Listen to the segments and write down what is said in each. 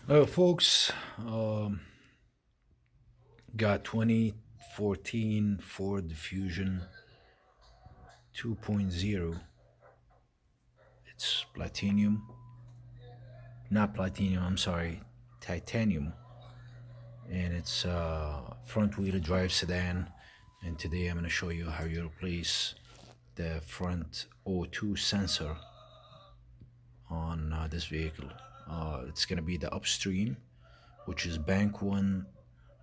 Folks, got 2014 Ford Fusion 2.0. It's platinum, not platinum, I'm sorry, titanium. And it's front wheel drive sedan. And today I'm going to show you how you replace the front O2 sensor on this vehicle. It's going to be the Upstream, which is bank 1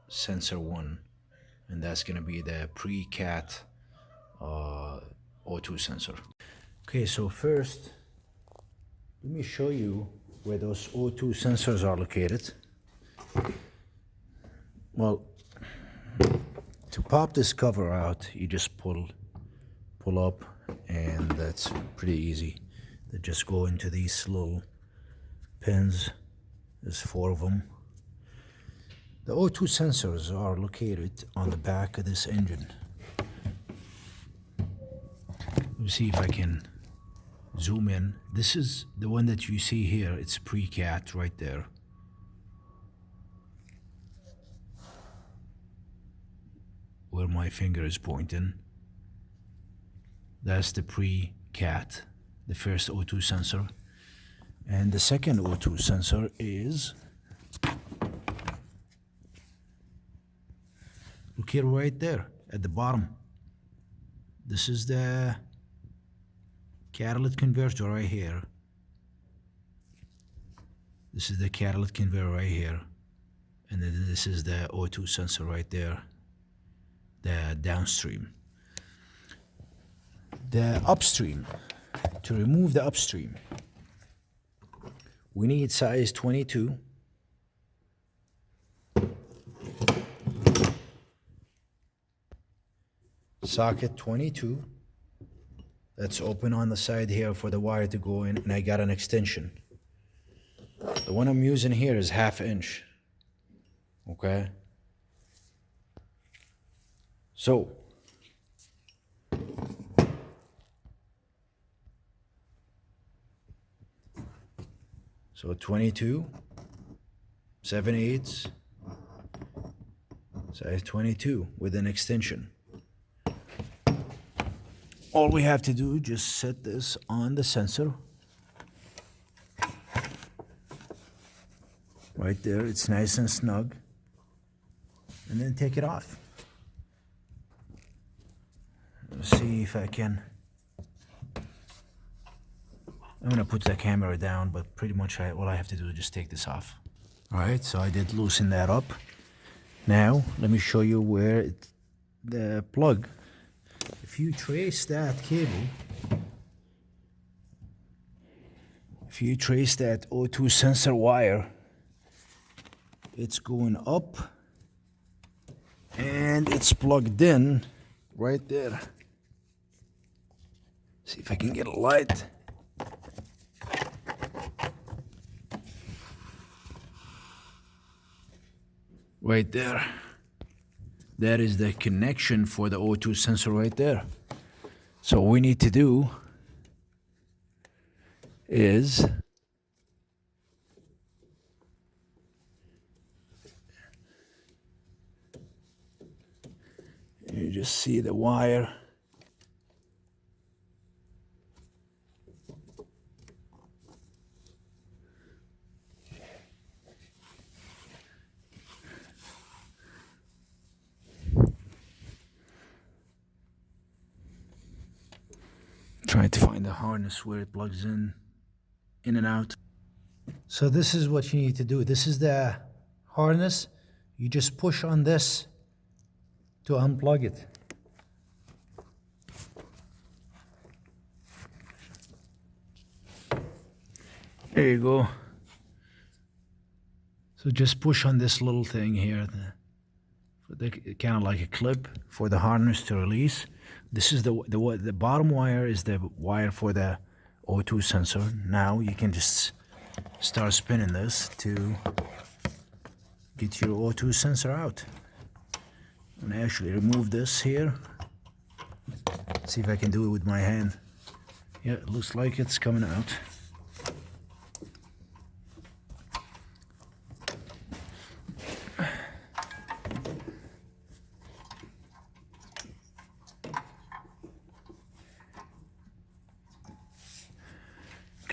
sensor 1, and that's going to be the pre-cat O2 sensor. Okay, so first let me show you where those O2 sensors are located. Well, to pop this cover out, you just pull up, and that's pretty easy. They just go into these little pins. There's 4 of them. The O2 sensors are located on the back of this engine. Let me see if I can zoom in. This is the one that you see here. It's pre-cat right there. Where my finger is pointing. That's the pre-cat, the first O2 sensor. And the second O2 sensor is located right there at the bottom. This is the catalytic converter right here. This is the catalytic converter right here. And then this is the O2 sensor right there, the downstream. The upstream, to remove the upstream, we need size 22. Socket 22. That's open on the side here for the wire to go in, and I got an extension. The one I'm using here is 1/2 inch. Okay? So, so 22, 7/8, size 22 with an extension. All we have to do, just set this on the sensor. Right there, it's nice and snug. And then take it off. Let's see if I can. I'm gonna put the camera down, but pretty much all I have to do is just take this off. All right, so I did loosen that up. Now, let me show you where the plug. If you trace that cable, if you trace that O2 sensor wire, it's going up and it's plugged in right there. See if I can get a light. Right there. That is the connection for the O2 sensor right there. So what we need to do is you just see the wire. Trying to find the harness where it plugs in and out. So this is what you need to do. This is the harness. You just push on this to unplug it. There you go. So just push on this little thing here, kind of like a clip for the harness to release. This is the bottom wire is the wire for the O2 sensor. Now you can just start spinning this to get your O2 sensor out. I'm gonna actually remove this here. See if I can do it with my hand. Yeah, it looks like it's coming out.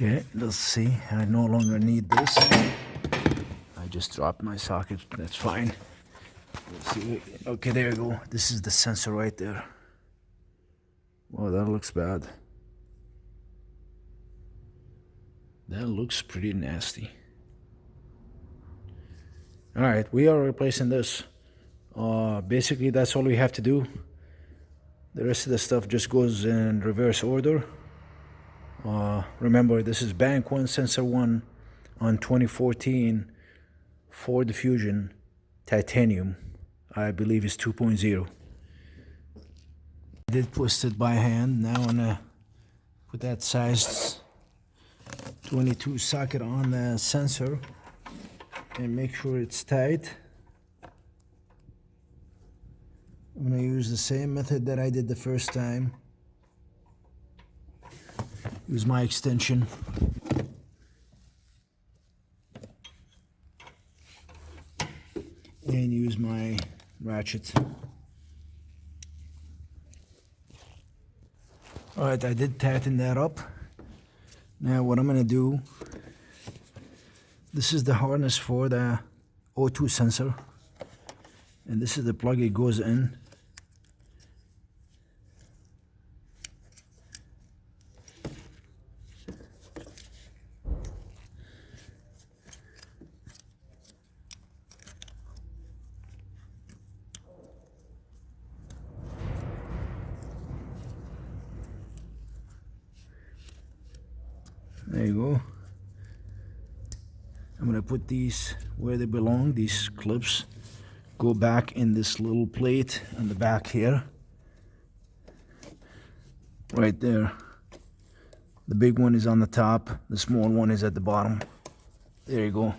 Okay, let's see. I no longer need this. I just dropped my socket. That's fine. Let's see. Okay, there you go. This is the sensor right there. Oh, that looks bad. That looks pretty nasty. All right, we are replacing this. Basically, that's all we have to do. The rest of the stuff just goes in reverse order. Remember, this is bank 1, sensor 1 on 2014 Ford Fusion titanium. I believe it's 2.0. I did twist it by hand. Now I'm gonna put that size 22 socket on the sensor and make sure it's tight. I'm gonna use the same method that I did the first time. Use my extension. And use my ratchet. Alright, I did tighten that up. Now what I'm gonna do, this is the harness for the O2 sensor. And this is the plug it goes in. There you go. I'm gonna put these where they belong. These clips go back in this little plate on the back here. Right there. The big one is on the top. The small one is at the bottom. There you go.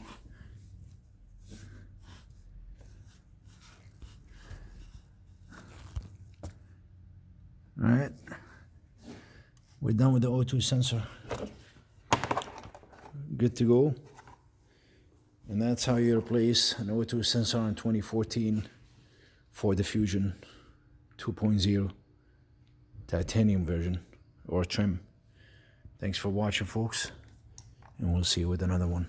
All right. We're done with the O2 sensor. Good to go. And that's how you replace an O2 sensor on 2014 Ford Fusion 2.0 titanium version or trim. Thanks for watching, folks, and we'll see you with another one.